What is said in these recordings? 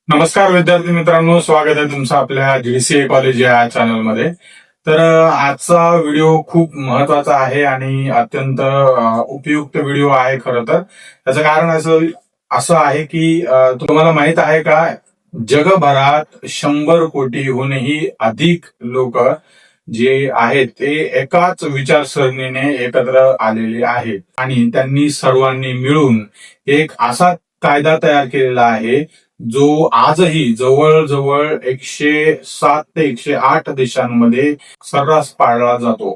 नमस्कार विद्यार्थी मित्रांनो, स्वागत आहे तुमचं आपल्या जीडीसीए कॉलेज या चॅनलमध्ये. तर आजचा व्हिडिओ खूप महत्वाचा आहे आणि अत्यंत उपयुक्त व्हिडिओ आहे. खरं तर त्याचं कारण असं आहे की तुम्हाला माहित आहे का, जगभरात 100 कोटीहूनही अधिक लोक जे आहेत ते एकाच विचारसरणीने एकत्र आलेले आहेत आणि त्यांनी सर्वांनी मिळून एक असा कायदा तयार केलेला आहे जो आजही जवळजवळ 107 ते 108 देशांमध्ये सर्रास पाळला जातो.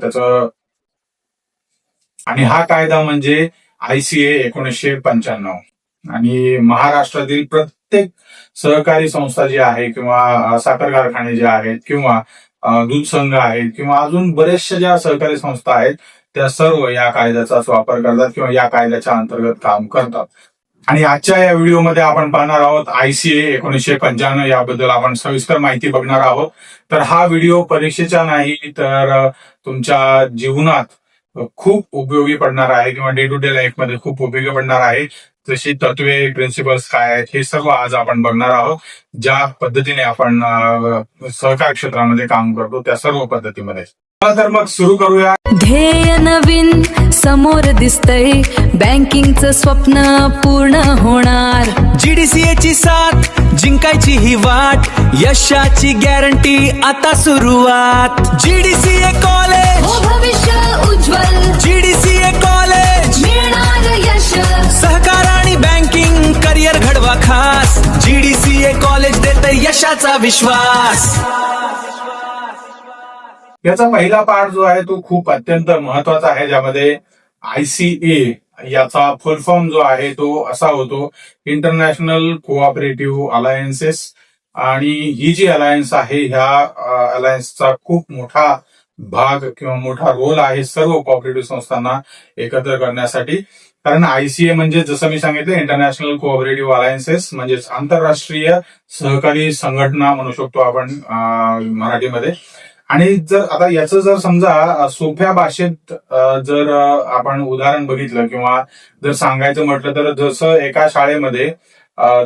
त्याचं आणि हा कायदा म्हणजे ICA 1995. आणि महाराष्ट्रातील प्रत्येक सहकारी संस्था जी आहे किंवा साखर कारखाने जे आहेत किंवा दूध संघ आहेत किंवा अजून बरेचशा ज्या सहकारी संस्था आहेत त्या सर्व या कायद्याचाच वापर करतात किंवा या कायद्याच्या अंतर्गत काम करतात. आणि आजच्या या व्हिडिओमध्ये आपण पाहणार आहोत ICA 1995 याबद्दल आपण सविस्तर माहिती बघणार आहोत. तर हा व्हिडिओ परीक्षेचा नाही तर तुमच्या जीवनात खूप उपयोगी पडणार आहे किंवा डे टू डे लाईफ मध्ये खूप उपयोगी पडणार आहे. जशी तत्वे, प्रिन्सिपल्स काय आहेत हे सर्व आज आपण बघणार आहोत. ज्या पद्धतीने आपण सहकार क्षेत्रामध्ये काम करतो त्या सर्व पद्धतीमध्ये. तर मग सुरू करूया. ध्येय नवीन समोर दिसतंय, बँकिंगचं स्वप्न पूर्ण होणार. जीडीसीए ची साथ जिंकायची ही वाट, यशाची गॅरंटी आता सुरुवात. जीडीसीए कॉलेज हो भविष्य उज्ज्वल, जीडीसीए कॉलेज मिळणार यश. सहकार आणि बँकिंग करिअर घडवा खास. जीडीसीए कॉलेज देते यशाचा विश्वास. याचा पहिला पार्ट जो आहे तो खूप अत्यंत महत्वाचा आहे, ज्यामध्ये ICA याचा फुल फॉर्म जो आहे तो असा होतो, इंटरनॅशनल कोऑपरेटिव्ह अलायन्सेस. आणि ही जी अलायन्स आहे ह्या अलायन्सचा खूप मोठा भाग किंवा मोठा रोल आहे सर्व कोऑपरेटिव्ह संस्थांना एकत्र करण्यासाठी. कारण ICA म्हणजे जसं मी सांगितलं, इंटरनॅशनल कोऑपरेटिव्ह अलायन्सेस म्हणजेच आंतरराष्ट्रीय सहकारी संघटना म्हणू शकतो आपण मराठीमध्ये. आणि जर आता याचं जर समजा सोप्या भाषेत जर आपण उदाहरण बघितलं किंवा जर सांगायचं म्हटलं तर जसं एका शाळेमध्ये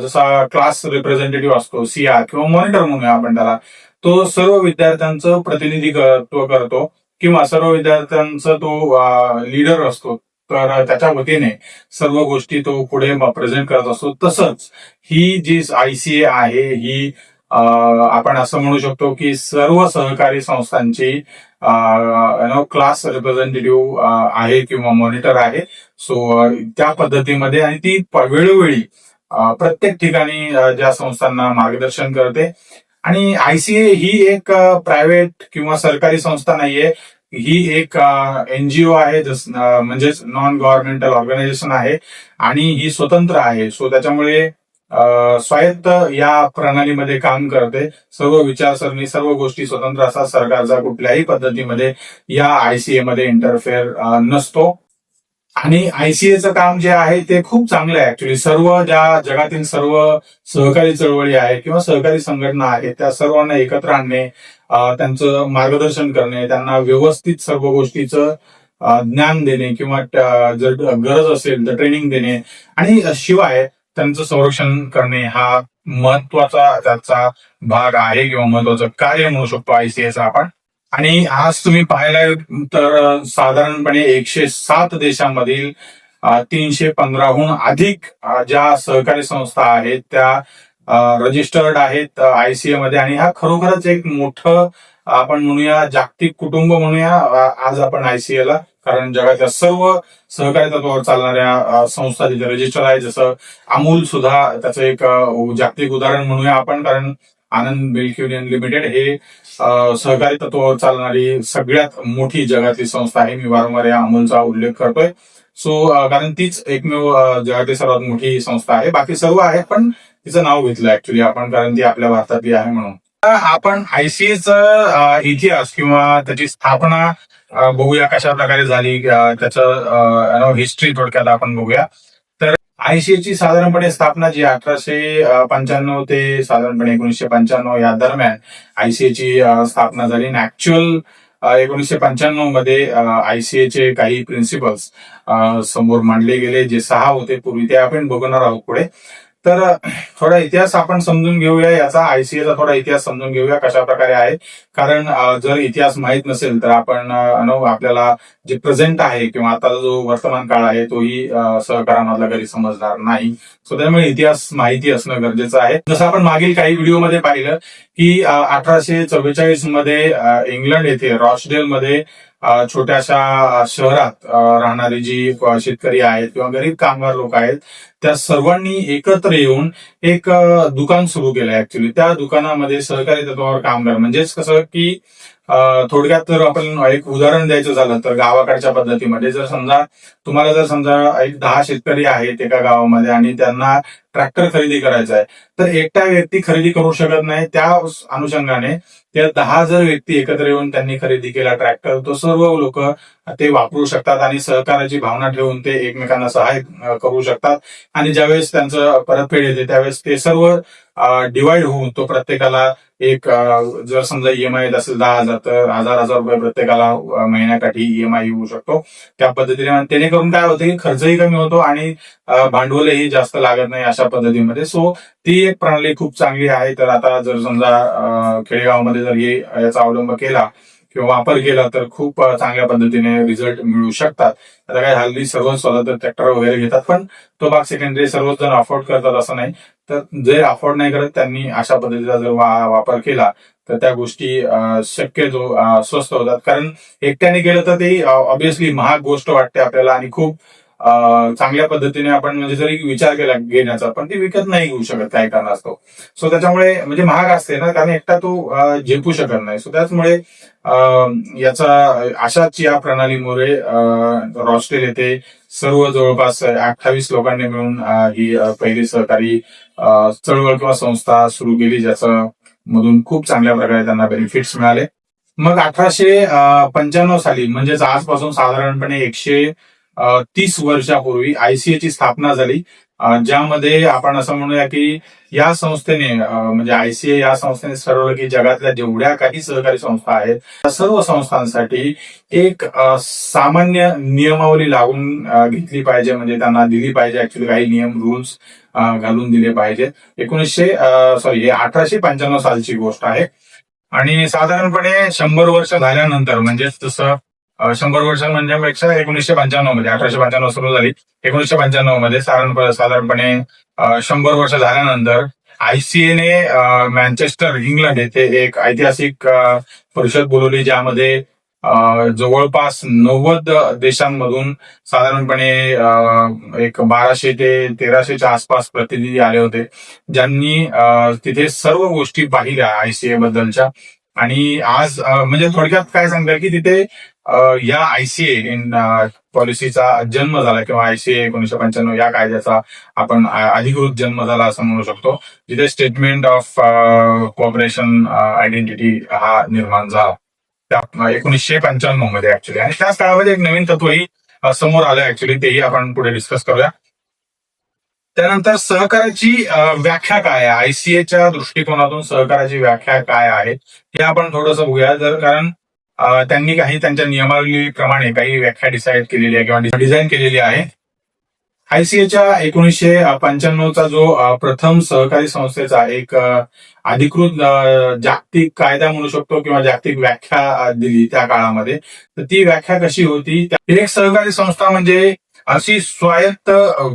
जसा क्लास रिप्रेझेंटेटिव्ह असतो, CR किंवा मॉनिटर म्हणूया आपण त्याला, तो सर्व विद्यार्थ्यांचं प्रतिनिधित्व करतो किंवा सर्व विद्यार्थ्यांचा तो लीडर असतो. तर त्याच्या वतीने सर्व गोष्टी तो पुढे प्रेझेंट करत असतो. तसंच ही जी ICA आहे ही आपण असं म्हणू शकतो की सर्व सहकारी संस्थांची क्लास रिप्रेझेंटेटिव्ह आहे किंवा मॉनिटर आहे. सो त्या पद्धतीमध्ये आणि ती वेळोवेळी प्रत्येक ठिकाणी ज्या संस्थांना मार्गदर्शन करते. आणि ICA ही एक प्रायव्हेट किंवा सरकारी संस्था नाहीये, ही एक NGO आहे, म्हणजेच नॉन गव्हर्नमेंटल ऑर्गनायझेशन आहे आणि ही स्वतंत्र आहे. सो त्याच्यामुळे स्वायत्त या प्रणालीमध्ये काम करते. सर्व विचारसरणी, सर्व गोष्टी स्वतंत्र असतात. सरकारचा कुठल्याही पद्धतीमध्ये या ICA मध्ये इंटरफेअर नसतो. आणि ICAचं काम जे आहे ते खूप चांगलं आहे ऍक्च्युली. सर्व ज्या जगातील सर्व सहकारी चळवळी आहेत किंवा सहकारी संघटना आहेत त्या सर्वांना एकत्र आणणे, त्यांचं मार्गदर्शन करणे, त्यांना व्यवस्थित सर्व गोष्टीचं ज्ञान देणे किंवा जर गरज असेल तर ट्रेनिंग देणे आणि शिवाय त्यांचं संरक्षण करणे हा महत्वाचा त्याचा भाग आहे किंवा महत्वाचं कार्य म्हणू शकतो ICAचं आपण. आणि आज तुम्ही पाहायला तर साधारणपणे 107 देशांमधील 315हून अधिक ज्या सहकारी संस्था आहेत त्या रजिस्टर्ड आहेत ICA मध्ये. आणि हा खरोखरच एक मोठं आपण म्हणूया जागतिक कुटुंब म्हणूया आज आपण ICA ला. कारण जगाच्या सर्व सहकारी तत्वावर चालणाऱ्या संस्था तिथे रजिस्टर आहे. जसं अमूल सुद्धा त्याचं एक जागतिक उदाहरण म्हणूया आपण, कारण आनंद मिल्क युनियन लिमिटेड हे सहकारी तत्वावर चालणारी सगळ्यात मोठी जगातली संस्था आहे. मी वारंवार या अमूलचा उल्लेख करतोय. सो कारण तीच एकमेव जगातली सर्वात मोठी संस्था आहे. बाकी सर्व आहे पण तिचं नाव घेतलं ऍक्च्युली आपण, कारण ती आपल्या भारतातली आहे म्हणून. आपण ICAचा इतिहास किंवा त्याची स्थापना बघूया कशा प्रकारे झाली, त्याचं हिस्ट्री थोडक्यात आपण बघूया. तर ICAची साधारणपणे स्थापना जी 1895 ते साधारणपणे 1995 या दरम्यान ICAची स्थापना झाली. आणि ऍक्च्युअल 1995 मध्ये ICAचे काही प्रिन्सिपल्स समोर मांडले गेले, जे 6 होते पूर्वी, ते आपण बघणार आहोत पुढे. तर थोडा इतिहास आपण समजून घेऊया याचा, आयसीएचा थोडा इतिहास समजून घेऊया कशा प्रकारे आहे. कारण जर इतिहास माहीत नसेल तर आपण आपल्याला जे प्रेझेंट आहे किंवा आता जो वर्तमान काळ आहे तोही सहकारामधला कधी समजणार नाही. सो त्यामुळे इतिहास माहिती असणं गरजेचं आहे. जसं आपण मागील काही व्हिडिओमध्ये पाहिलं की 1844 मध्ये इंग्लंड येथे रॉचडेल मध्ये छोट्याशा शहरात राहणारी जी शेतकरी आहेत किंवा गरीब कामगार लोक आहेत त्या सर्वांनी एकत्र येऊन एक दुकान सुरू केलं. ऍक्च्युली त्या दुकानामध्ये सहकारी तत्वावर कामगार, म्हणजेच कसं की थोडक्यात जर आपण एक उदाहरण द्यायचं झालं तर गावाकडच्या पद्धतीमध्ये तुम्हाला जर समजा एक 10 शेतकरी आहेत एका गावामध्ये आणि त्यांना ट्रॅक्टर खरेदी करायचा आहे, तर एकटा व्यक्ती खरेदी करू शकत नाही. त्या अनुषंगाने त्या 10 जर व्यक्ती एकत्र येऊन त्यांनी खरेदी केला ट्रॅक्टर, तो सर्व लोक ते वापरू शकतात आणि सहकाराची भावना ठेवून ते एकमेकांना सहाय्य करू शकतात. आणि ज्यावेळेस त्यांचं परतफेड येते त्यावेळेस ते सर्व डिवाइड होऊन तो प्रत्येकाला एक जर समजा ईएमआय येत असेल 10,000 तर 1,000 रुपये प्रत्येकाला महिन्याकाठी ईएमआय येऊ शकतो. त्या पद्धतीने जेणेकरून काय होतं की खर्चही कमी होतो आणि भांडवलही जास्त लागत नाही अशा पद्धतीमध्ये. सो ती एक प्रणाली खूप चांगली आहे. तर आता जर समजा खेडेगावामध्ये जर याचा अवलंब केला किंवा वापर केला तर खूप चांगल्या पद्धतीने रिझल्ट मिळू शकतात. आता काय हल्ली सर्वच स्वतः ट्रॅक्टर वगैरे घेतात, पण तो भाग सेकंडरी सर्वच जण अफोर्ड करतात असं नाही. तर जे अफोर्ड नाही करत त्यांनी अशा पद्धतीचा जर वापर केला तर त्या गोष्टी शक्यतो स्वस्त होतात. कारण एकट्याने केलं तर ते ऑब्व्हियसली महाग गोष्ट वाटते आपल्याला आणि खूप चांगल्या पद्धतीने आपण म्हणजे जरी विचार केला घेण्याचा, पण ती विकत नाही घेऊ शकत काही कारणास्तव. सो त्याच्यामुळे म्हणजे महाग असते ना, कारण एकटा तो झेपू शकत नाही. सो त्याचमुळे अशाच या प्रणालीमुळे रॉचडेल येथे सर्व जवळपास 28 लोकांनी मिळून ही पहिली सहकारी चळवळ किंवा संस्था सुरू केली, ज्याचं मधून खूप चांगल्या प्रकारे त्यांना बेनिफिट्स मिळाले. मग 1895 साली म्हणजेच आजपासून साधारणपणे 130 वर्षापूर्वी आयसीएची स्थापना झाली, ज्यामध्ये आपण असं म्हणूया की या संस्थेने म्हणजे आयसीए या संस्थेने ठरवलं की जगातल्या जेवढ्या काही सहकारी संस्था आहेत त्या सर्व संस्थांसाठी एक सामान्य नियमावली लागून घेतली पाहिजे, म्हणजे त्यांना दिली पाहिजे. ऍक्च्युली काही नियम रूल्स घालून दिले पाहिजेत. 1895 सालची गोष्ट आहे. आणि साधारणपणे 100 वर्ष झाल्यानंतर, म्हणजेच तसं 100 वर्ष म्हणजे 1995 मध्ये 1895 सुरू झाली. 1995 मध्ये साधारणपणे 100 वर्ष झाल्यानंतर आयसीएने मँचेस्टर इंग्लंड येथे एक ऐतिहासिक परिषद बोलवली, ज्यामध्ये जवळपास 90 देशांमधून साधारणपणे एक 1200 ते 1300च्या आसपास प्रतिनिधी आले होते, ज्यांनी तिथे सर्व गोष्टी पाहिल्या आयसीए बद्दलच्या. आणि आज म्हणजे थोडक्यात काय सांगतात की तिथे या आयसीए पॉलिसीचा जन्म झाला किंवा आयसीए 1995 या कायद्याचा आपण अधिकृत जन्म झाला असं म्हणू शकतो, जिथे स्टेटमेंट ऑफ कोऑपरेशन आयडेंटिटी हा निर्माण झाला त्या 1995 मध्ये ऍक्च्युली. आणि त्याच काळामध्ये एक नवीन तत्वही समोर आलं ऍक्च्युली, तेही आपण पुढे डिस्कस करूया. त्यानंतर सहकाराची व्याख्या काय आहे, आयसीएच्या दृष्टिकोनातून सहकाराची व्याख्या काय आहे हे आपण थोडंसं बघूया. कारण त्यांनी काही त्यांच्या नियमावलीप्रमाणे काही व्याख्या डिसाईड केलेली आहे किंवा डिझाईन केलेली आहे. आयसीएच्या 1995चा जो प्रथम सहकारी संस्थेचा एक अधिकृत जागतिक कायदा म्हणू शकतो किंवा जागतिक व्याख्या दिली त्या काळामध्ये, तर ती व्याख्या कशी होती, एक सहकारी संस्था म्हणजे अशी स्वायत्त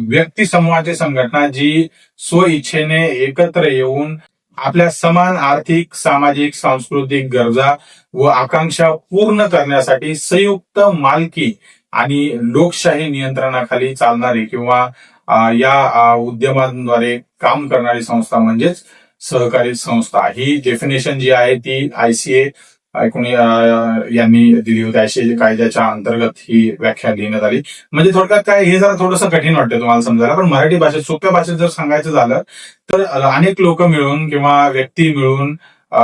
व्यक्ती समूहाची संघटना जी स्वइच्छेने एकत्र येऊन आपल्या समान आर्थिक, सामाजिक, सांस्कृतिक गरजा व आकांक्षा पूर्ण करण्यासाठी संयुक्त मालकी आणि लोकशाही नियंत्रणाखाली चालणारी किंवा या उद्यमांद्वारे काम करणारी संस्था म्हणजेच सहकारी संस्था. ही डेफिनेशन जी आहे ती आयसीए यांनी दिली होती. आयसीए कायद्याच्या अंतर्गत ही व्याख्या देण्यात आली. म्हणजे थोडक्यात काय, हे जरा थोडंसं कठीण वाटतं तुम्हाला समजायला, पण मराठी भाषेत सोप्या भाषेत जर सांगायचं झालं तर अनेक लोक मिळून किंवा व्यक्ती मिळून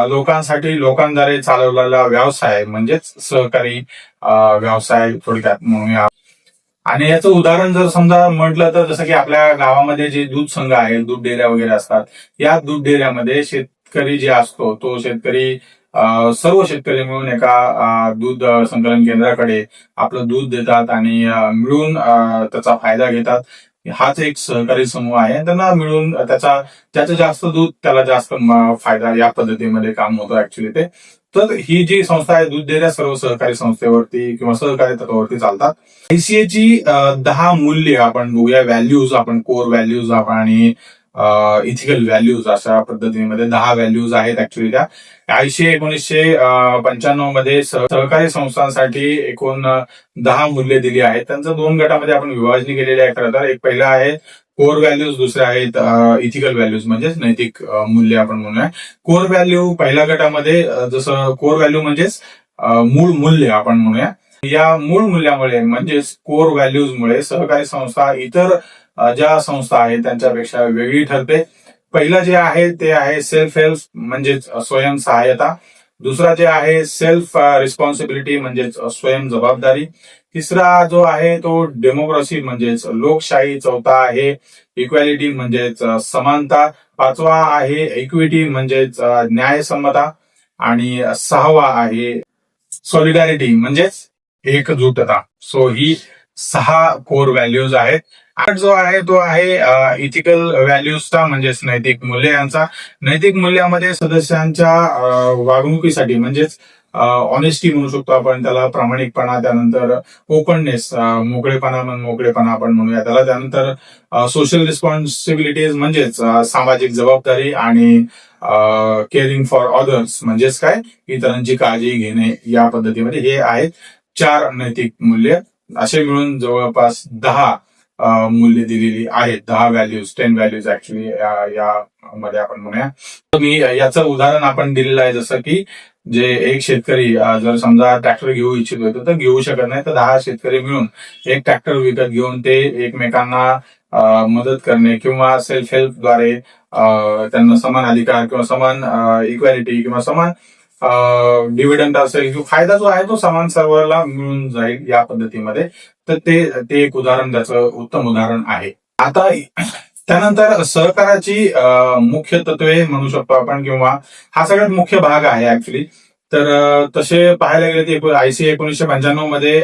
लोकांसाठी लोकांद्वारे चालवलेला व्यवसाय म्हणजेच सहकारी व्यवसाय थोडक्यात म्हणूया. आणि याचं उदाहरण जर समजा म्हटलं तर जसं की आपल्या गावामध्ये जे दूध संघ आहे, दूध डेऱ्या वगैरे असतात, या दूध डेऱ्यामध्ये शेतकरी जे असतो तो शेतकरी सर्व शेतकरी मिळून एका दूध संकलन केंद्राकडे आपलं दूध देतात आणि मिळून त्याचा फायदा घेतात. हाच एक सहकारी समूह आहे. त्यांना मिळून ज्याचं जास्त दूध त्याला जास्त फायदा, या पद्धतीमध्ये काम होतं ऍक्च्युली ते. तर ही जी संस्था आहे, दूध देणाऱ्या सर्व सहकारी संस्थेवरती किंवा सहकारी तत्वावरती चालतात. ICA ची 10 मूल्य आपण बघूया, व्हॅल्यूज आपण, कोर व्हॅल्यूज आपण आणि इथिकल व्हॅल्यूज, अशा पद्धतीमध्ये 10 व्हॅल्यूज आहेत ऍक्च्युली त्या. ICA 1995 मध्ये सहकारी संस्थांसाठी एकूण 10 मूल्य दिली आहेत. त्यांचं 2 गटामध्ये आपण विभाजणी केलेली आहे खरं तर. एक पहिला आहे कोर व्हॅल्यूज, दुसरे आहेत इथिकल व्हॅल्यूज म्हणजेच नैतिक मूल्य आपण म्हणूया. कोर व्हॅल्यू पहिल्या गटामध्ये, जसं कोर व्हॅल्यू म्हणजेच मूळ मूल्य आपण म्हणूया. या मूळ मूल्यामुळे म्हणजेच कोर व्हॅल्यूजमुळे सहकारी संस्था इतर ज्या संस्था आहेत त्यांच्यापेक्षा वेगळी ठरते. पहिलं जे आहे ते आहे सेल्फ हेल्प म्हणजेच स्वयंसहाय्यता. दुसरा जे आहे सेल्फ रिस्पॉन्सिबिलिटी म्हणजेच स्वयं जबाबदारी. तिसरा जो आहे तो डेमोक्रेसी म्हणजेच लोकशाही. चौथा आहे इक्वॅलिटी म्हणजेच समानता. पाचवा आहे इक्विटी म्हणजेच न्यायसम्मता. आणि सहावा आहे सॉलिडॅरिटी म्हणजेच एकजुटता. सो ही 6 कोर व्हॅल्यूज आहेत. आठ जो आहे तो आहे इथिकल व्हॅल्यूजचा म्हणजेच नैतिक मूल्य यांचा. नैतिक मूल्यामध्ये सदस्यांच्या वागणुकीसाठी म्हणजेच ऑनेस्टी म्हणू शकतो आपण त्याला, प्रामाणिकपणा, त्यानंतर ओपननेस, मोकळेपणा आपण म्हणूया त्याला, त्यानंतर सोशल रिस्पॉन्सिबिलिटीज म्हणजेच सामाजिक जबाबदारी, आणि केअरिंग फॉर अदर्स म्हणजेच काय, इतरांची काळजी घेणे. या पद्धतीमध्ये हे आहेत 4 नैतिक मूल्य. असे मिळून जवळपास 10 मूल्य दिलेली आहेत. 10 व्हॅल्यूज, 10 व्हॅल्यूज ऍक्च्युली या मध्ये आपण म्हणूया. मी याचं उदाहरण आपण दिलेलं आहे, जसं की जे एक शेतकरी जर समजा ट्रॅक्टर घेऊ इच्छित होतो तर घेऊ शकत नाही, तर 10 शेतकरी मिळून एक ट्रॅक्टर विकत घेऊन ते एकमेकांना मदत करणे किंवा सेल्फ हेल्पद्वारे त्यांना समान अधिकार किंवा समान इक्वॅलिटी किंवा समान डिव्हिडंड असेल किंवा फायदा जो आहे तो समान सर्वांना मिळून जाईल या पद्धतीमध्ये. तर ते एक उदाहरण, त्याचं उत्तम उदाहरण आहे. आता त्यानंतर सहकाराची मुख्य तत्वे म्हणू शकतो आपण, किंवा हा सगळ्यात मुख्य भाग आहे ऍक्च्युली. तर तसे पाहायला गेले तर ICA 1995 मध्ये,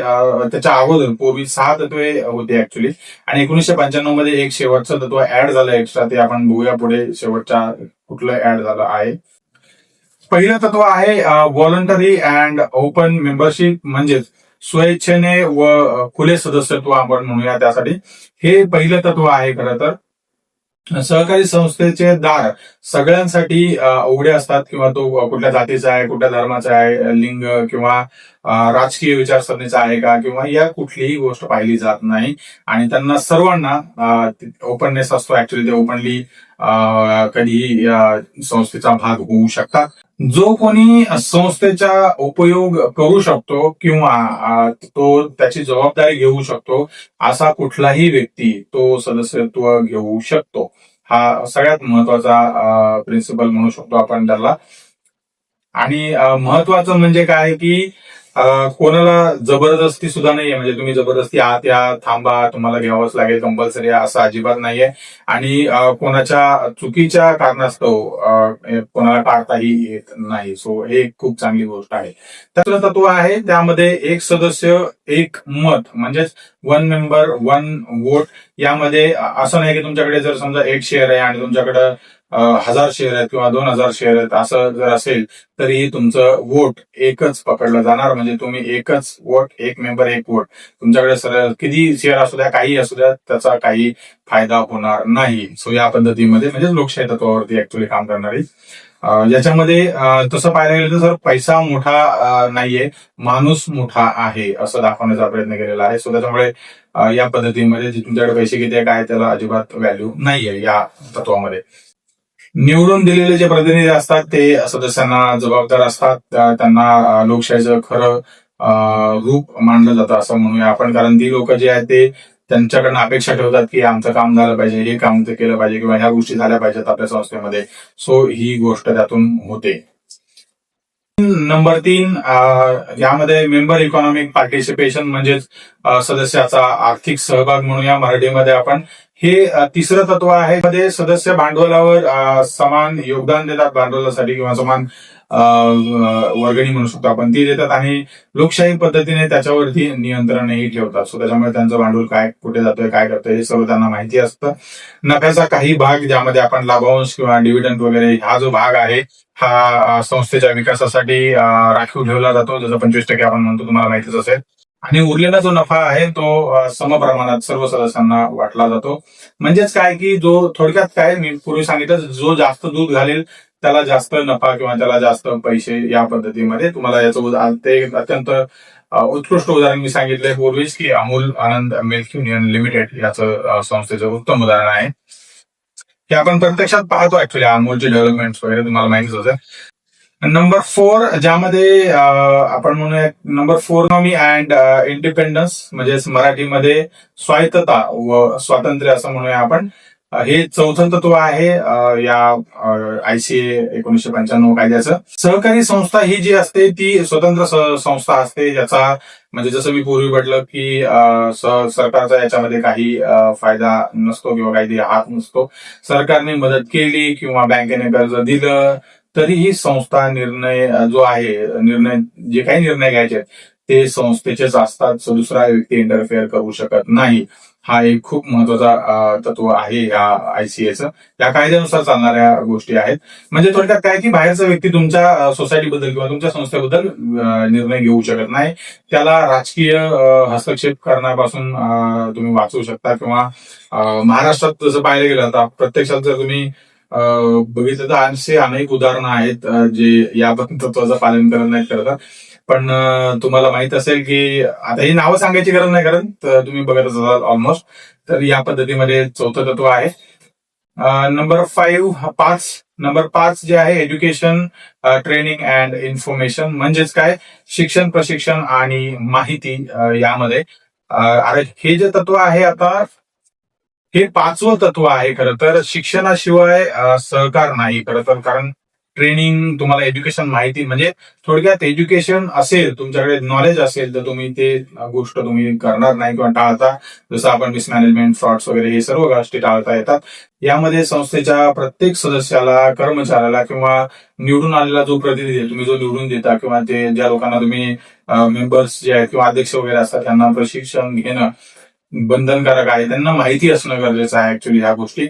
त्याच्या अगोदर पूर्वी 6 तत्वे होते ऍक्च्युली, आणि 1995 मध्ये एक शेवटचं तत्व ऍड झालं एक्स्ट्रा. ते आपण बघूया पुढे शेवटच्या कुठलं ऍड झालं आहे. पहिलं तत्व आहे व्हॉलंटरी अँड ओपन मेंबरशिप म्हणजेच स्वेच्छेने व खुले सदस्यत्व आपण म्हणूया त्यासाठी. हे पहिलं तत्व आहे खरं तर. सहकारी संस्थेचे दार सगळ्यांसाठी उघडे असतात, किंवा तो कुठल्या जातीचा आहे, कुठल्या धर्माचा आहे, लिंग किंवा राजकीय विचारसरणीचा आहे का, किंवा या कुठलीही गोष्ट पाहिली जात नाही. आणि त्यांना सर्वांना ओपननेस असतो ऍक्च्युली. ते ओपनली कधीही संस्थेचा भाग होऊ शकतात. जो कोणी संस्थेचा उपयोग करू शकतो किंवा तो त्याची जबाबदारी घेऊ शकतो, असा कुठलाही व्यक्ती तो सदस्यत्व घेऊ शकतो. हा सगळ्यात महत्वाचा प्रिन्सिपल म्हणू शकतो आपण त्याला. आणि महत्वाचं म्हणजे काय की कोणाला जबरदस्ती सुद्धा नाहीये, म्हणजे तुम्ही जबरदस्ती आत या, थांबा, तुम्हाला घ्यावंच लागेल कंपल्सरी, असं अजिबात नाहीये. आणि कोणाच्या चुकीच्या कारणास्तव कोणाला काढताही येत नाही. सो हे खूप चांगली गोष्ट आहे. त्याचं तत्व आहे त्यामध्ये एक सदस्य एक मत म्हणजेच 1 मेंबर 1 वोट. यामध्ये असं नाही की तुमच्याकडे जर समजा 1 शेअर आहे आणि तुमच्याकडे 1000 शेअर आहेत किंवा 2000 शेअर आहेत, असं जर असेल तरीही तुमचं वोट एकच पकडलं जाणार. म्हणजे तुम्ही एकच वोट, एक मेंबर एक वोट. तुमच्याकडे किती शेअर असू द्या, काही असू द्या, त्याचा काही फायदा होणार नाही. सो या पद्धतीमध्ये म्हणजे लोकशाही तत्वावरती ऍक्च्युली काम करणारी. याच्यामध्ये तसं पाहायला गेलं तर सर पैसा मोठा नाहीये, माणूस मोठा आहे असं दाखवण्याचा प्रयत्न केलेला आहे. सो त्याच्यामुळे या पद्धतीमध्ये तुमच्याकडे पैसे किती आहे काय त्याला अजिबात व्हॅल्यू नाहीये या तत्वामध्ये. निवडून दिलेले जे प्रतिनिधी असतात ते सदस्यांना जबाबदार असतात. त्यांना लोकशाहीचं खरं रूप मानलं जातं असं म्हणूया आपण. कारण ती लोक जे आहेत ते त्यांच्याकडनं अपेक्षा ठेवतात की आमचं काम झालं पाहिजे, हे काम ते केलं पाहिजे किंवा ह्या गोष्टी झाल्या पाहिजेत आपल्या संस्थेमध्ये. सो ही गोष्ट त्यातून होते. नंबर 3, यामध्ये मेंबर इकॉनॉमिक पार्टिसिपेशन म्हणजेच सदस्याचा आर्थिक सहभाग म्हणूया मराठीमध्ये आपण. हे तिसरं तत्व आहे. मध्ये सदस्य भांडवलावर समान योगदान देतात भांडवलासाठी किंवा समान वर्गणी म्हणू शकतो आपण ती देतात आणि लोकशाही पद्धतीने त्याच्यावरती नियंत्रणही ठेवतात. सो त्याच्यामुळे त्यांचं भांडवल काय कुठे जातोय काय करतोय हे सर्व त्यांना माहिती असतं. नफ्याचा काही भाग ज्यामध्ये आपण लाभांश किंवा डिव्हिडंड वगैरे हा जो भाग आहे हा संस्थेच्या विकासासाठी राखीव ठेवला जातो, जसं 25% आपण म्हणतो, तुम्हाला माहितीच असेल. आणि उरलेला जो नफा आहे तो समप्रमाणात सर्व सदस्यांना वाटला जातो. म्हणजेच काय की जो थोडक्यात काय मी पूर्वी सांगितलं, जो जास्त दूध घालेल त्याला जास्त नफा किंवा त्याला जास्त पैसे, या पद्धतीमध्ये तुम्हाला याचं ते अत्यंत उत्कृष्ट उदाहरण मी सांगितलंय पूर्वीच की अमूल आनंद मिल्क युनियन लिमिटेड याचं संस्थेचं उत्तम उदाहरण आहे. हे आपण प्रत्यक्षात पाहतो ऍक्च्युली अमूलचे डेव्हलपमेंट वगैरे तुम्हाला माहितीच असेल. नंबर 4 ज्यामध्ये आपण म्हणूया नंबर 4 इकॉनॉमी अँड इंडिपेंडन्स, म्हणजेच मराठीमध्ये स्वायत्तता व स्वातंत्र्य असं म्हणूया आपण. हे चौथं तत्व आहे या ICA 1995 कायद्याचं. सहकारी संस्था ही जी असते ती स्वतंत्र संस्था असते, ज्याचा म्हणजे जसं मी पूर्वी म्हटलं की सरकारचा याच्यामध्ये काही फायदा नसतो किंवा काही हात नसतो. सरकारने मदत केली किंवा बँकेने कर्ज दिलं तरी ही संस्था निर्णय जो आहे जे काही निर्णय घ्यायचे ते संस्थेचेच असतात. दुसरा व्यक्ती इंटरफेअर करू शकत नाही. हा एक खूप महत्वाचा तत्व आहे या ICAचं. या कायद्यानुसार चालणाऱ्या गोष्टी आहेत. म्हणजे थोडक्यात काय की बाहेरचा व्यक्ती तुमच्या सोसायटीबद्दल किंवा तुमच्या संस्थेबद्दल निर्णय घेऊ शकत नाही. त्याला राजकीय हस्तक्षेप करण्यापासून तुम्ही वाचवू शकता. किंवा महाराष्ट्रात जसं पाहिलं गेलं आता प्रत्यक्षात जर तुम्ही बघितलं तर असे अनेक उदाहरणं आहेत जे या तत्वाचं पालन करत नाहीत खरं तर. पण तुम्हाला माहित असेल की आता ही नावं सांगायची गरज नाही, कारण तुम्ही बघतच असाल ऑलमोस्ट. तर या पद्धतीमध्ये चौथं तत्व आहे. नंबर 5 जे आहे एज्युकेशन, ट्रेनिंग अँड इन्फॉर्मेशन, म्हणजेच काय शिक्षण, प्रशिक्षण आणि माहिती यामध्ये. हे जे तत्व आहे आता हे 5वं तत्व आहे खरं तर. शिक्षणाशिवाय सहकार नाही खरं तर, कारण ट्रेनिंग, तुम्हाला एज्युकेशन, माहिती, म्हणजे थोडक्यात एज्युकेशन असेल, तुमच्याकडे नॉलेज असेल तर तुम्ही ते गोष्ट तुम्ही करणार नाही किंवा टाळता. जसं आपण मिसमॅनेजमेंट, फ्रॉड्स वगैरे हे सर्व गोष्टी टाळता येतात. यामध्ये संस्थेच्या प्रत्येक सदस्याला, कर्मचाऱ्याला किंवा निवडून आलेला जो प्रतिनिधी आहे, तुम्ही जो निवडून देता किंवा ते ज्या लोकांना तुम्ही मेंबर्स जे आहेत किंवा अध्यक्ष वगैरे असतात त्यांना प्रशिक्षण घेणं बंधनकारक आहे. त्यांना माहिती असणं गरजेचं आहे ऍक्च्युली ह्या गोष्टी.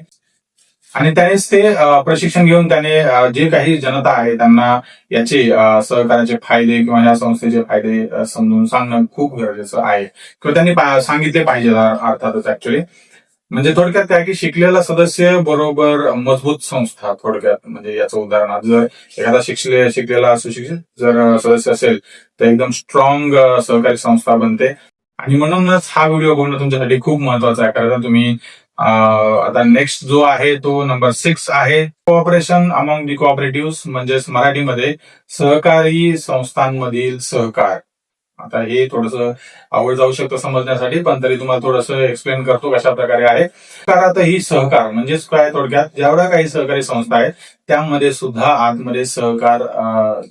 आणि त्यानेच ते प्रशिक्षण घेऊन त्याने जे काही जनता आहे त्यांना याचे सहकार्याचे फायदे किंवा या संस्थेचे फायदे समजून सांगणं खूप गरजेचं आहे किंवा त्यांनी सांगितले पाहिजे अर्थातच ऍक्च्युली. म्हणजे थोडक्यात काय की शिकलेला सदस्य बरोबर मजबूत संस्था, थोडक्यात म्हणजे याचं उदाहरण, जर एखादा शिकलेला सुशिक्षित जर सदस्य असेल तर एकदम स्ट्रॉंग सहकारी संस्था बनते. आणि म्हणूनच हा व्हिडिओ बघणं तुमच्यासाठी खूप महत्वाचा आहे. कारण तुम्ही आता नेक्स्ट जो आहे तो नंबर 6 आहे कोऑपरेशन अमॉंग दी कोऑपरेटिव्ह, म्हणजेच मराठीमध्ये सहकारी संस्थांमधील सहकार. आता हे थोडंसं आवड जाऊ शकतं समजण्यासाठी, पण तरी तुम्हाला थोडंसं एक्सप्लेन करतो कशा प्रकारे आहे. ही सहकार म्हणजेच काय, थोडक्यात जेवढ्या काही सहकारी संस्था आहेत त्यामध्ये सुद्धा आतमध्ये सहकार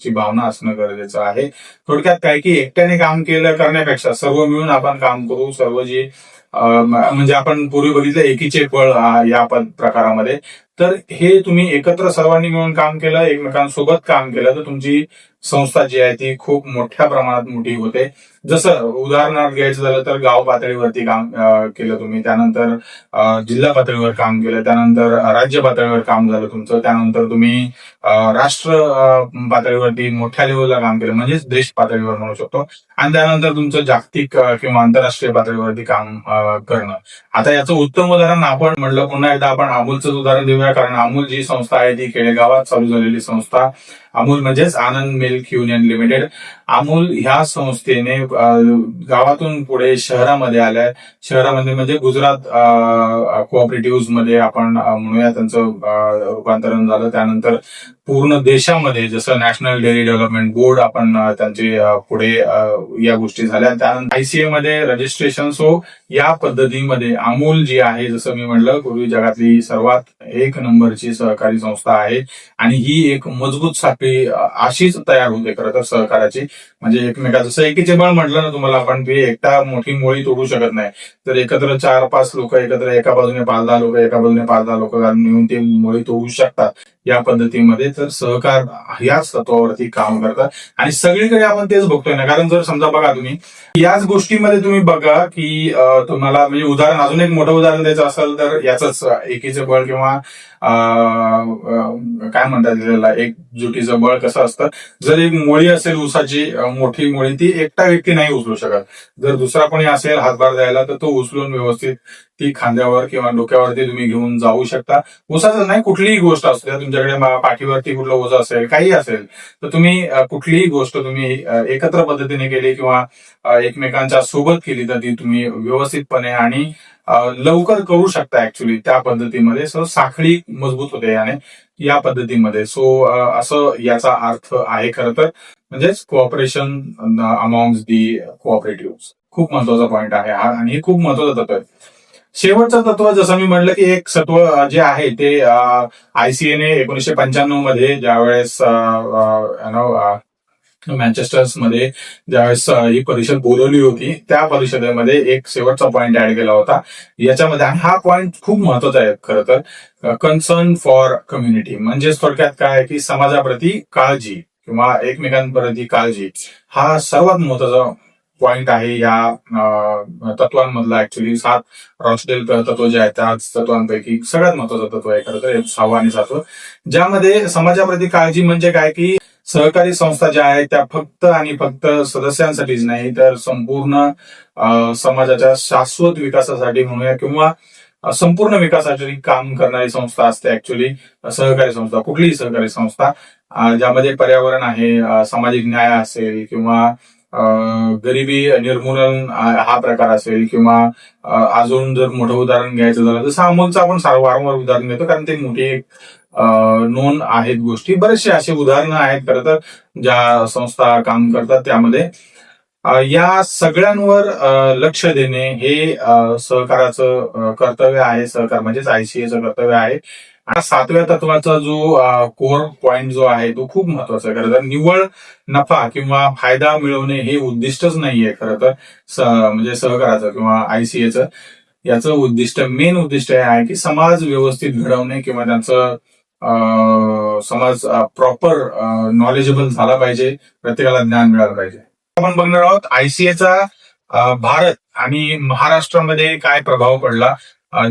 ची भावना असणं गरजेचं आहे. थोडक्यात काय की एकट्याने काम करण्यापेक्षा सर्व मिळून आपण काम करू. सर्व जी म्हणजे आपण पूर्वी बघितलं एकीचे बळ या प्रकारामध्ये. तर हे तुम्ही एकत्र सर्वांनी मिळून काम केलं, एकमेकांसोबत काम केलं तर तुमची संस्था जी आहे ती खूप मोठ्या प्रमाणात मोठी होते. जसं उदाहरणार्थ घ्यायचं झालं तर गाव पातळीवरती काम केलं तुम्ही, त्यानंतर जिल्हा पातळीवर काम केलं, त्यानंतर राज्य पातळीवर काम झालं तुमचं, त्यानंतर तुम्ही राष्ट्र पातळीवरती मोठ्या लेवलला काम केलं, म्हणजेच देश पातळीवर म्हणू शकतो. आणि त्यानंतर तुमचं जागतिक किंवा आंतरराष्ट्रीय पातळीवरती काम करणं. आता याचं उत्तम उदाहरण आपण म्हटलं पुन्हा एकदा आपण अमूलचं उदाहरण देऊया, कारण अमूल जी संस्था आहे ती खेडेगावात चालू झालेली संस्था. अमूल म्हणजेच आनंद मिल्क युनियन लिमिटेड. अमूल ह्या संस्थेने गावातून पुढे शहरामध्ये आल्या. शहरामध्ये म्हणजे गुजरात कोऑपरेटिव्ह मध्ये आपण म्हणूया त्यांचं रूपांतरण झालं. त्यानंतर पूर्ण देशामध्ये जसं नॅशनल डेअरी डेव्हलपमेंट बोर्ड आपण त्यांचे पुढे या गोष्टी झाल्या. त्यानंतर ICA मध्ये रजिस्ट्रेशन. सो या पद्धतीमध्ये अमूल जी आहे, जसं मी म्हटलं पूर्वी, जगातली सर्वात 1 नंबरची सहकारी संस्था आहे. आणि ही एक मजबूत साखळी अशीच तयार होते खरं तर सहकाराची. म्हणजे एकमेकाचं जसं एकीचे बळ म्हटलं ना तुम्हाला, आपण ते एकटा मोठी मोळी तोडू शकत नाही. तर एकत्र 4-5 लोक एकत्र एका बाजूने 5-10 लोक, एका बाजूने 5-10 लोक मिळून ते मोळी तोडू शकतात. या पद्धतीमध्ये, तर सहकार याच तत्वावरती काम करतात आणि सगळीकडे आपण तेच बघतोय ना. कारण जर समजा बघा तुम्ही याच गोष्टीमध्ये तुम्ही बघा की तुम्हाला म्हणजे उदाहरण, अजून एक मोठं उदाहरण द्यायचं असेल तर याच एकीचं बळ किंवा काय म्हणतात त्याला, एकजुटीचं बळ कसं असतं. जर एक मोळी असेल ऊसाची, मोठी मोळी, ती एकटा व्यक्ती नाही उचलू शकत. जर दुसरा कोणी असेल हातभार द्यायला तर तो उचलून व्यवस्थित ती खांद्यावर किंवा डोक्यावरती तुम्ही घेऊन जाऊ शकता. ऊसाचं नाही, कुठलीही गोष्ट असते, तुमच्याकडे पाठीवरती कुठलं ओझं असेल, काही असेल, तर तुम्ही कुठलीही गोष्ट तुम्ही एकत्र पद्धतीने केली किंवा एकमेकांच्या सोबत केली तर ती तुम्ही व्यवस्थितपणे आणि लवकर करू शकता ऍक्च्युली त्या पद्धतीमध्ये. सो साखळी मजबूत होते याने या पद्धतीमध्ये. सो असं याचा अर्थ आहे खरं तर, म्हणजेच कोऑपरेशन अमॉंग्स दी कोऑपरेटिव्ह. खूप महत्वाचा पॉईंट आहे हा आणि हे खूप महत्वाचं तत्व आहे. शेवटचं तत्व जसं मी म्हटलं की एक सत्व जे आहे ते ICA ने 1995 मध्ये ज्यावेळेस मँचेस्टर्स मध्ये ज्यावेळेस ही परिषद बोलवली होती, त्या परिषदेमध्ये एक शेवटचा पॉईंट ऍड केला होता याच्यामध्ये. आणि हा पॉईंट खूप महत्वाचा आहे खरं तर, कन्सर्न फॉर कम्युनिटी. म्हणजेच थोडक्यात काय आहे की समाजाप्रती काळजी किंवा एकमेकांप्रती काळजी हा सर्वात महत्वाचा पॉइंट आहे या तत्वांमधला. ऍक्च्युली 7 रॉचडेल तत्व जे आहे त्या तत्वांपैकी सगळ्यात महत्वाचं तत्व आहे खरं तर 6वं आणि 7वं, ज्यामध्ये समाजाप्रती काळजी म्हणजे काय की सहकारी संस्था ज्या आहेत त्या फक्त आणि फक्त सदस्यांसाठीच नाही तर संपूर्ण समाजाच्या शाश्वत विकासासाठी म्हणूया किंवा संपूर्ण विकासासाठी काम करणारी संस्था असते ऍक्च्युली सहकारी संस्था. कुठलीही सहकारी संस्था ज्यामध्ये पर्यावरण आहे, सामाजिक न्याय असेल किंवा गरिबी निर्मूलन हा प्रकार असेल किंवा अजून जर मोठं उदाहरण घ्यायचं झालं जसं अमोलचं आपण वारंवार उदाहरण घेतो कारण ते मोठी एक नोंद आहेत गोष्टी. बरेचसे असे उदाहरणं आहेत खरं तर ज्या संस्था काम करतात त्यामध्ये. या सगळ्यांवर लक्ष देणे हे सहकाराचं कर्तव्य आहे. सहकार म्हणजेच ICAचं कर्तव्य आहे. आणि 7व्या तत्वाचा जो कोर पॉइंट जो आहे तो खूप महत्वाचा आहे खरं तर. निव्वळ नफा किंवा फायदा मिळवणे हे उद्दिष्टच नाहीये खरं तर म्हणजे सहकाराचं किंवा ICAचं. याचं उद्दिष्ट, मेन उद्दिष्ट हे आहे की समाज व्यवस्थित घडवणे किंवा त्यांचं समाज प्रॉपर नॉलेजेबल झाला पाहिजे, प्रत्येकाला ज्ञान मिळालं पाहिजे. आपण बघणार आहोत ICAचा भारत आणि महाराष्ट्रामध्ये काय प्रभाव पडला,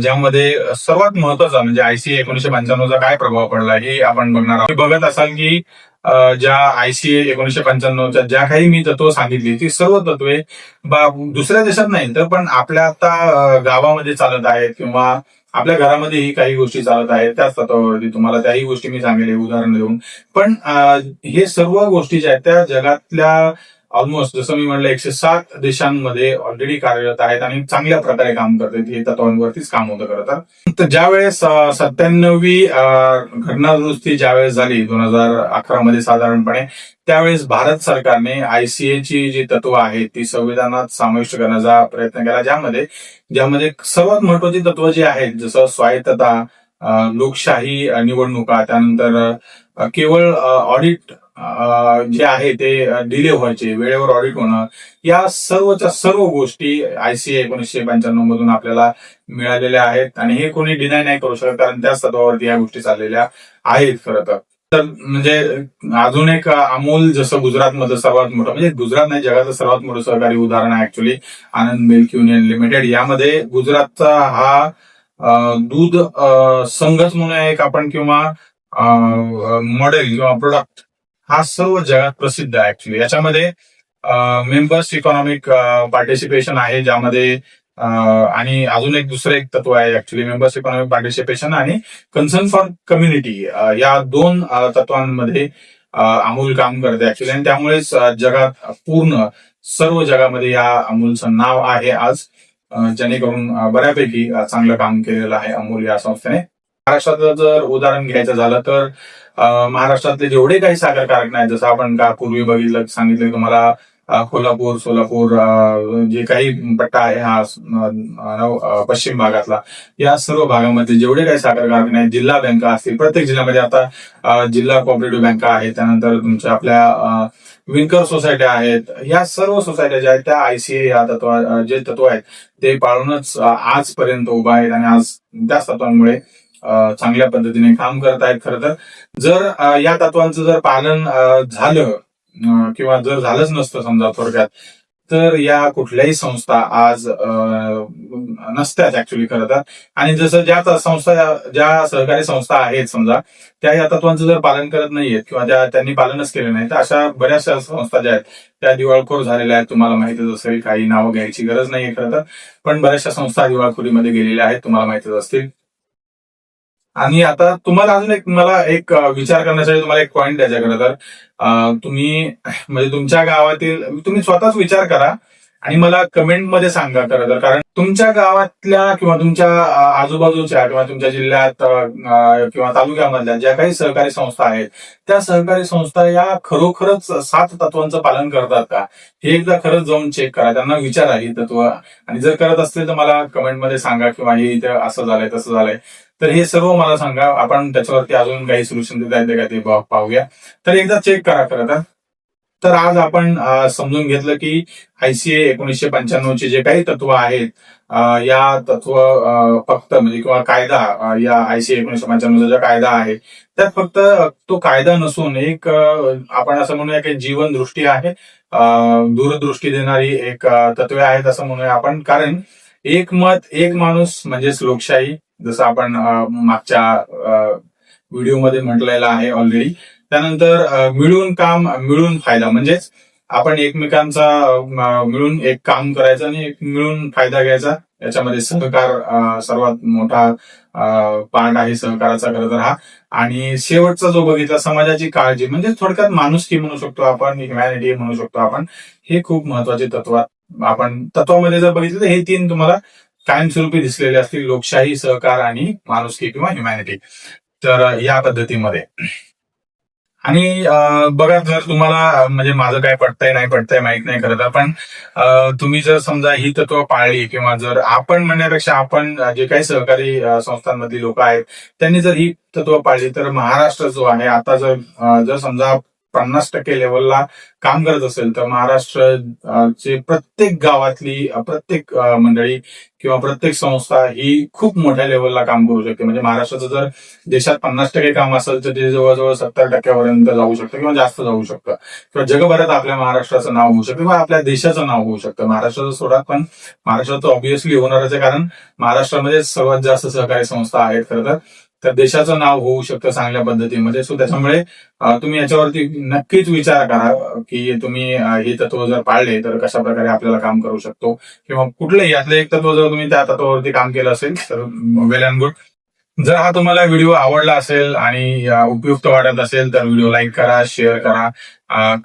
ज्यामध्ये सर्वात महत्वाचा म्हणजे ICA 1995चा काय प्रभाव पडला हे आपण बघणार आहोत. बघत असाल की ज्या ICA 1995च्या ज्या काही मी तत्व सांगितली ती सर्व तत्वे दुसऱ्या देशात नाही तर पण आपल्या आता गावामध्ये चालत आहेत किंवा आपल्या घरामध्येही काही गोष्टी चालत आहेत त्याच तत्वावरती. तुम्हाला त्याही गोष्टी मी सांगेल उदाहरण देऊन. पण हे सर्व गोष्टी ज्या आहेत त्या जगातल्या ऑलमोस्ट जसं मी म्हणलं 107 देशांमध्ये ऑलरेडी कार्यरत आहेत आणि चांगल्या प्रकारे काम करतात. हे तत्वांवरतीच काम होतं खरं तर. ज्यावेळेस 97वी घटना दुरुस्ती ज्यावेळेस झाली 2011 मध्ये साधारणपणे, त्यावेळेस भारत सरकारने ICAची जी तत्व आहेत ती संविधानात समाविष्ट करण्याचा प्रयत्न केला, ज्यामध्ये सर्वात महत्वाची तत्व जी आहेत जसं स्वायत्तता, लोकशाही निवडणुका, त्यानंतर केवळ ऑडिट जे आहे ते डिले व्हायचे, वेळेवर ऑडिट होणं, या सर्वच्या सर्व गोष्टी ICA 1995 मधून आपल्याला मिळालेल्या आहेत आणि हे कोणी डिनाय नाही करू शकत कारण त्याच तत्वावरती या गोष्टी चाललेल्या आहेत खरं तर. म्हणजे अजून एक अमूल जसं गुजरातमधलं सर्वात मोठं, म्हणजे गुजरात नाही जगाचं सर्वात मोठं सहकारी उदाहरण आहे ऍक्च्युली आनंद मिल्क युनियन लिमिटेड. यामध्ये गुजरातचा हा दूध संघच म्हणून एक आपण किंवा मॉडेल किंवा प्रोडक्ट हा सर्व जगात प्रसिद्ध आहे ऍक्च्युली. याच्यामध्ये मेंबर्स इकॉनॉमिक पार्टिसिपेशन आहे ज्यामध्ये आणि अजून एक दुसरं एक तत्व आहे ऍक्च्युली मेंबर्स इकॉनॉमिक पार्टिसिपेशन आणि कन्सर्न फॉर कम्युनिटी. या 2 तत्वांमध्ये अमूल काम करते ऍक्च्युली आणि त्यामुळेच जगात पूर्ण सर्व जगामध्ये या अमूलचं नाव आहे आज, जेणेकरून बऱ्यापैकी चांगलं काम केलेलं आहे अमूल या संस्थेने. महाराष्ट्राचं जर उदाहरण घ्यायचं झालं तर महाराष्ट्रातले जेवढे काही साखर कारखाने आहेत जसं आपण का पूर्वी सांगितलं तुम्हाला कोल्हापूर, सोलापूर जे काही पट्टा आहे हा पश्चिम भागातला, या सर्व भागामध्ये जेवढे काही साखर कारखाने आहेत, जिल्हा बँका असतील, प्रत्येक जिल्ह्यामध्ये आता जिल्हा कोऑपरेटिव्ह बँका आहेत, त्यानंतर तुमच्या आपल्या विणकर सोसायट्या आहेत. या सर्व सोसायट्या ज्या आहेत त्या ICA या जे तत्व आहेत ते पाळूनच आजपर्यंत उभा आहेत आणि आज त्याच तत्वांमुळे चांगल्या पद्धतीने काम करत आहेत. खरं तर जर या तत्वांचं जर पालन झालं किंवा जर झालंच नसतं समजा थोडक्यात, तर या कुठल्याही संस्था आज नसत्याच ऍक्च्युली खरं तर. आणि जसं ज्या सहकारी संस्था आहेत समजा, त्या या तत्वांचं जर पालन करत नाहीयेत किंवा त्यांनी पालनच केलं नाही, तर अशा बऱ्याचशा संस्था ज्या आहेत त्या दिवाळखोर झालेल्या आहेत. तुम्हाला माहितीच असेल, काही नावं घ्यायची गरज नाहीये खरं तर, पण बऱ्याचशा संस्था दिवाळखोरीमध्ये गेलेल्या आहेत, तुम्हाला माहितीच असतील. आणि आता तुम्हाला अजून मला एक विचार करण्यासाठी तुम्हाला एक पॉइंट द्यायचा खरं तर. तुम्ही म्हणजे तुमच्या गावातील तुम्ही स्वतःच विचार करा आणि मला कमेंटमध्ये सांगा खरं तर. कारण तुमच्या गावातल्या किंवा तुमच्या आजूबाजूच्या किंवा तुमच्या जिल्ह्यात किंवा तालुक्यामधल्या ज्या काही सहकारी संस्था आहेत, त्या सहकारी संस्था या खरोखरच 7 तत्वांचं पालन करतात का, हे एकदा खरंच जाऊन चेक करा. त्यांना विचारा ही तत्व, आणि जर करत असतील तर मला कमेंटमध्ये सांगा किंवा हे इथं असं झालंय तसं झालंय, तर हे सर्व मला सांगा. आपण त्याच्यावरती अजून काही सोल्युशन देता येते का ते पाहूया. तर एकदा चेक करा खरं तर. तर आज आपण समजून घेतलं की ICA 1995 जे काही तत्व आहेत, या तत्व फक्त म्हणजे किंवा कायदा, या ICA 1995 जो कायदा आहे त्यात फक्त तो कायदा नसून एक आपण असं म्हणूया की जीवन दृष्टी आहे, दूरदृष्टी देणारी एक तत्वे आहेत असं म्हणूया आपण. कारण एक मत एक माणूस म्हणजेच लोकशाही, जसं आपण मागच्या व्हिडिओमध्ये म्हटलेलं आहे ऑलरेडी. त्यानंतर मिळून काम मिळून फायदा, म्हणजेच आपण एकमेकांचा मिळून एक काम करायचं आणि एक मिळून फायदा घ्यायचा. याच्यामध्ये सहकार सर्वात मोठा पार्ट आहे सहकाराचा खरं तर हा. आणि शेवटचा जो बघितला समाजाची काळजी, म्हणजे थोडक्यात माणुसकी म्हणू शकतो आपण, ह्युमॅनिटी म्हणू शकतो आपण. हे खूप महत्वाचे तत्व आपण तत्वामध्ये जर बघितलं तर हे 3 तुम्हाला कायमस्वरूपी दिसलेले असतील: लोकशाही, सहकार आणि माणुसकी किंवा ह्युमॅनिटी. तर या पद्धतीमध्ये. आणि बघा, जर तुम्हाला म्हणजे माझं काय पटतंय नाही पटतंय माहित नाही खरं तर, पण तुम्ही जर समजा ही तत्व पाळली, किंवा जर आपण म्हणण्यापेक्षा आपण जे काही सहकारी संस्थांमधली लोक आहेत त्यांनी जर ही तत्व पाळली, तर महाराष्ट्र जो आहे आता जर समजा 50% लेवलला काम करत असेल, तर महाराष्ट्र चे प्रत्येक गावातली प्रत्येक मंडळी किंवा प्रत्येक संस्था ही खूप मोठ्या लेवलला काम करू शकते. म्हणजे महाराष्ट्राचं जर देशात 50% काम असेल तर ते जवळजवळ 70% जाऊ शकतं किंवा जास्त जाऊ शकतं, किंवा जगभरात आपल्या महाराष्ट्राचं नाव होऊ शकतं किंवा आपल्या देशाचं नाव होऊ शकतं. महाराष्ट्राचं सोडा, पण महाराष्ट्राचं ऑब्व्हियसली होणारच आहे, कारण महाराष्ट्रामध्ये सर्वात जास्त सहकारी संस्था आहेत खरं तर देशाचं नाव होऊ शकतं चांगल्या पद्धतीमध्ये. सो त्याच्यामुळे तुम्ही याच्यावरती नक्कीच विचार करा की तुम्ही हे तत्व जर पाळले तर कशा प्रकारे आपल्याला काम करू शकतो, किंवा कुठलंही यातलं एक तत्व जर तुम्ही त्या तत्वावरती काम केलं असेल तर वेल अँड गुड. जर हा तुम्हाला व्हिडिओ आवडला असेल आणि उपयुक्त वाटत असेल तर व्हिडिओ लाईक करा, शेअर करा,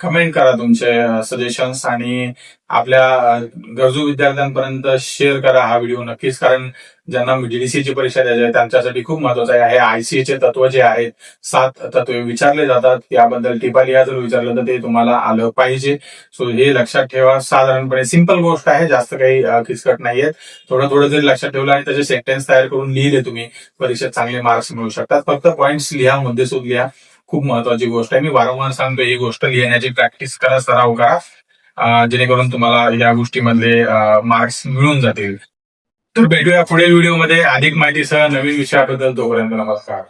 कमेंट करा तुमचे सजेशन्स, आणि आपल्या गरजू विद्यार्थ्यांपर्यंत शेअर करा हा व्हिडिओ नक्कीच. कारण ज्यांना GDC ची परीक्षा द्यायची आहे त्यांच्यासाठी खूप महत्वाचं आहे. ICA चे तत्व जे आहेत, 7 तत्वे विचारले जातात, त्याबद्दल टिपा लिहा जर विचारलं तर ते तुम्हाला आलं पाहिजे. सो हे लक्षात ठेवा. साधारणपणे सिंपल गोष्ट आहे, जास्त काही किचकट नाहीये. थोडं जरी लक्षात ठेवलं आणि त्याचे सेंटेन्स तयार करून लिहिले तुम्ही, परीक्षेत चांगले मार्क्स मिळू शकतात. फक्त पॉइंट्स लिहा, मुद्देसूद लिहा, खूप महत्वाची गोष्ट आहे. मी वारंवार सांगतो ही गोष्ट, लिहिण्याची प्रॅक्टिस करा, सराव करा, जेणेकरून तुम्हाला या गोष्टीमधले मार्क्स मिळून जातील. तर भेटूया पुढील व्हिडिओमध्ये अधिक माहितीसह नवीन विषयाबद्दल. तोपर्यंत नमस्कार.